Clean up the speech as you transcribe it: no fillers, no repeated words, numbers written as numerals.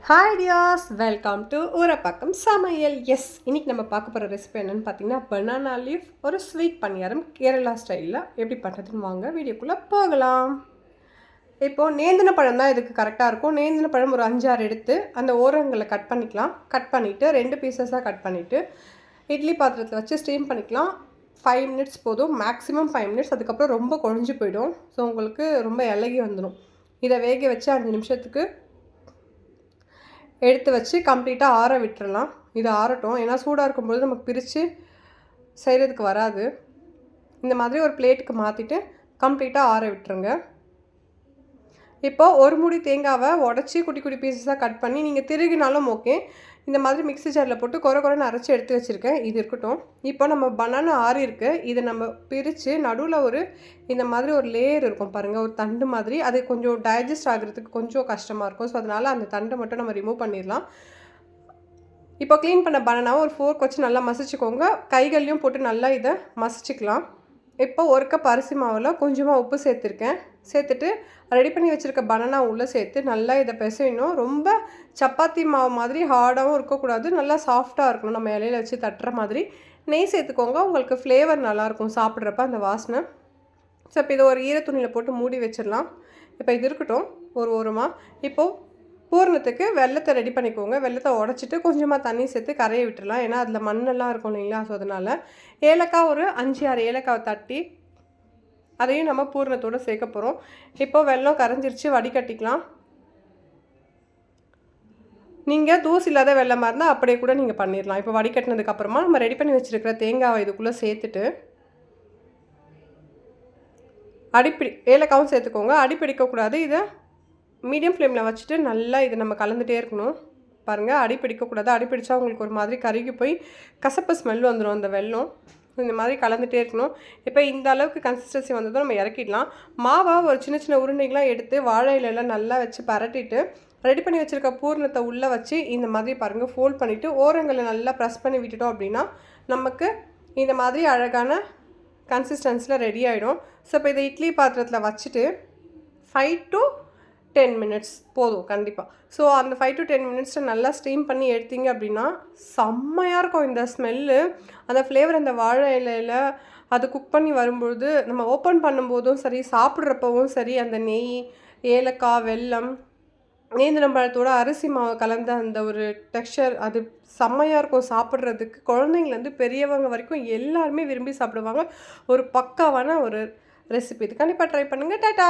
Hi dears, welcome to Urapakkam சமையல். Yes, இன்றைக்கி நம்ம பார்க்க போகிற ரெசிபி என்னென்னு பார்த்தீங்கன்னா, பனானா லீஃப் ஒரு ஸ்வீட் பணியாரம் கேரளா ஸ்டைலில் எப்படி பண்ணுறதுன்னு வாங்க வீடியோக்குள்ளே போகலாம். இப்போது நேந்தின பழம் தான் இதுக்கு கரெக்டாக இருக்கும். நேந்தின பழம் ஒரு 5-6 எடுத்து அந்த ஓரங்களை கட் பண்ணிக்கலாம். கட் பண்ணிவிட்டு 2 பீசஸாக கட் பண்ணிவிட்டு இட்லி பாத்திரத்தில் வச்சு ஸ்டீம் பண்ணிக்கலாம். 5 மினிட்ஸ் போதும், மேக்ஸிமம் 5 மினிட்ஸ். அதுக்கப்புறம் ரொம்ப குழஞ்சி போயிடும். ஸோ உங்களுக்கு ரொம்ப இலகி வந்துடும். இதை வேக வச்சு 5 நிமிஷத்துக்கு எடுத்து வச்சு கம்ப்ளீட்டாக ஆற விட்டுறலாம். இது ஆறட்டும், ஏன்னா சூடாக இருக்கும்போது நமக்கு பிரித்து செய்கிறதுக்கு வராது. இந்த மாதிரி ஒரு பிளேட்டுக்கு மாற்றிட்டு கம்ப்ளீட்டாக ஆற விட்டுருங்க. இப்போது ஒரு மூடி தேங்காவை உடச்சி குட்டி குட்டி பீசஸாக கட் பண்ணி நீங்கள் திருகினாலும் ஓகே. இந்த மாதிரி மிக்ஸி ஜாரில் போட்டு குறைன்னு அரைச்சி எடுத்து வச்சுருக்கேன். இது இருக்கட்டும். இப்போ நம்ம பனானா ஆறி இருக்குது. இதை நம்ம பிரித்து நடுவில் ஒரு இந்த மாதிரி ஒரு லேயர் இருக்கும் பாருங்கள், ஒரு தண்டு மாதிரி. அது கொஞ்சம் டைஜஸ்ட் ஆகிறதுக்கு கொஞ்சம் கஷ்டமாக இருக்கும். ஸோ அதனால் அந்த தண்டை மட்டும் நம்ம ரிமூவ் பண்ணிடலாம். இப்போ க்ளீன் பண்ண பனானாவை ஒரு ஃபோர்க் வச்சு நல்லா மசிச்சுக்கோங்க. கைகள்லையும் போட்டு நல்லா இதை மசிச்சுக்கலாம். இப்போ ஒரு கப் அரிசி மாவில் கொஞ்சமாக உப்பு சேர்த்துட்டு ரெடி பண்ணி வச்சுருக்க பனானா உள்ளே சேர்த்து நல்லா இதை பிசையணும். ரொம்ப சப்பாத்தி மாவு மாதிரி ஹார்டாகவும் இருக்கக்கூடாது, நல்லா சாஃப்டாக இருக்கணும். நம்ம இலையில வச்சு தட்டுற மாதிரி. நெய் சேர்த்துக்கோங்க, உங்களுக்கு ஃப்ளேவர் நல்லாயிருக்கும் சாப்பிட்றப்ப அந்த வாசனை. ஸோ இப்போ இதை ஒரு ஈரத்துணியில் போட்டு மூடி வச்சிடலாம். இப்போ இது இருக்கட்டும் ஒரு ஓரமாக. இப்போது பூரணத்துக்கு வெல்லத்தை ரெடி பண்ணிக்கோங்க. வெல்லத்தை உடச்சிட்டு கொஞ்சமாக தண்ணி சேர்த்து கரையை விட்டுடலாம். ஏன்னா அதில் மண்ணெல்லாம் இருக்கும் இல்லைங்களா. ஸோ அதனால் ஏலக்காய் ஒரு 5-6 ஏலக்காவை தட்டி அதையும் நம்ம பூரணத்தோடு சேர்க்க போகிறோம். இப்போது வெல்லம் கரைஞ்சிருச்சு, வடிகட்டிக்கலாம். நீங்கள் தூசி இல்லாத வெல்லமாக இருந்தால் அப்படியே கூட நீங்கள் பண்ணிடலாம். இப்போ வடிகட்டினதுக்கப்புறமா நம்ம ரெடி பண்ணி வச்சுருக்கிற தேங்காவை இதுக்குள்ளே சேர்த்துட்டு ஏலக்காவும் சேர்த்துக்கோங்க. அடிப்பிடிக்கக்கூடாது. இதை மீடியம் ஃப்ளேமில் வச்சுட்டு நல்லா இதை நம்ம கலந்துகிட்டே இருக்கணும். பாருங்கள், அடிப்பிடிக்கக்கூடாது. அடிப்பிடிச்சா உங்களுக்கு ஒரு மாதிரி கருகி போய் கசப்பு ஸ்மெல் வந்துடும் அந்த வெல்லம். இந்த மாதிரி கலந்துகிட்டே இருக்கணும். இப்போ இந்த அளவுக்கு கன்சிஸ்டன்சி வந்ததும் நம்ம இறக்கிடலாம். மாவை ஒரு சின்ன சின்ன உருண்டைகளாக எடுத்து வாழை இலையெல்லாம் நல்லா வச்சு பரட்டிட்டு ரெடி பண்ணி வச்சுருக்க பூரணத்தை உள்ளே வச்சு இந்த மாதிரி பாருங்கள் ஃபோல்ட் பண்ணிவிட்டு ஓரங்களை நல்லா ப்ரெஸ் பண்ணி விட்டுட்டோம் அப்படின்னா நமக்கு இந்த மாதிரி அழகான கன்சிஸ்டன்சியில் ரெடி ஆகிடும். ஸோ இப்போ இதை இட்லி பாத்திரத்தில் வச்சுட்டு 5 to 10 மினிட்ஸ் போதும் கண்டிப்பாக. ஸோ அந்த 5 to 10 மினிட்ஸில் நல்லா ஸ்டீம் பண்ணி எடுத்தீங்க அப்படின்னா செம்மையாக இருக்கும் இந்த ஸ்மெல்லு. அந்த ஃப்ளேவர் அந்த வாழை இலையில் அது குக் பண்ணி வரும்பொழுது நம்ம ஓப்பன் பண்ணும்போதும் சரி, சாப்பிட்றப்பவும் சரி, அந்த நெய், ஏலக்காய், வெல்லம், நேந்திரம் பழத்தோட அரிசி மாவு கலந்த அந்த ஒரு டெக்ஸ்சர் அது செம்மையாக இருக்கும் சாப்பிட்றதுக்கு. குழந்தைங்கலேருந்து பெரியவங்க வரைக்கும் எல்லாருமே விரும்பி சாப்பிடுவாங்க. ஒரு பக்காவான ஒரு ரெசிபி. இது கண்டிப்பாக ட்ரை பண்ணுங்கள். டாட்டா.